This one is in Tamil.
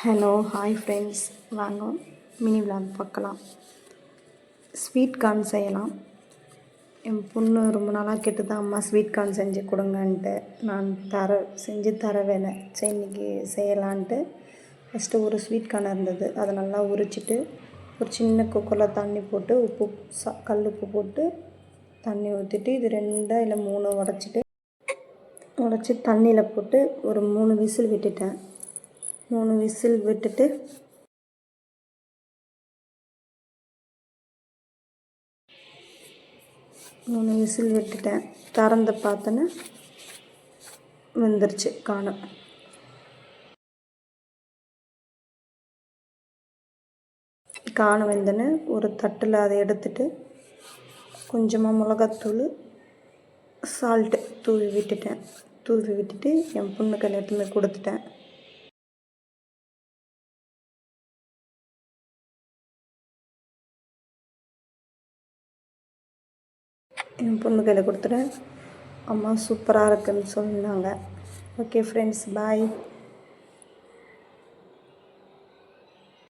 ஹலோ ஹாய் ஃப்ரெண்ட்ஸ், வாங்க மினி விளாக் பார்க்கலாம். ஸ்வீட் கார்ன் செய்யலாம். என் பொண்ணு ரொம்ப நாளாக கேட்டு தான் அம்மா ஸ்வீட் கார்ன் செஞ்சு கொடுங்கன்ட்டு நான் செஞ்சு தரவேலை. சரி இன்றைக்கி செய்யலான்ட்டு ஃபஸ்ட்டு ஒரு ஸ்வீட் கார்ன் இருந்தது, அதை நல்லா உரிச்சிட்டு ஒரு சின்ன குக்கரில் தண்ணி போட்டு உப்பு கல் உப்பு போட்டு தண்ணி ஊற்றிட்டு இது 2 இல்லை 3 உடச்சி தண்ணியில் போட்டு ஒரு 3 விசில் விட்டுட்டேன். 3 விசில் விட்டுட்டு திறந்து பார்த்தோன்னே வெந்துருச்சு காணும். வெந்தோன்னு ஒரு தட்டில் அதை எடுத்துட்டு கொஞ்சமாக மிளகாத்தூள் சால்ட்டு தூவி விட்டுட்டு என் பொண்ணுக்கு எல்லாத்தையுமே கொடுத்துட்டேன். என் பொண்ணு கையில் கொடுத்துட்டேன். அம்மா சூப்பராக இருக்குன்னு சொன்னாங்க. ஓகே ஃப்ரெண்ட்ஸ், பாய்.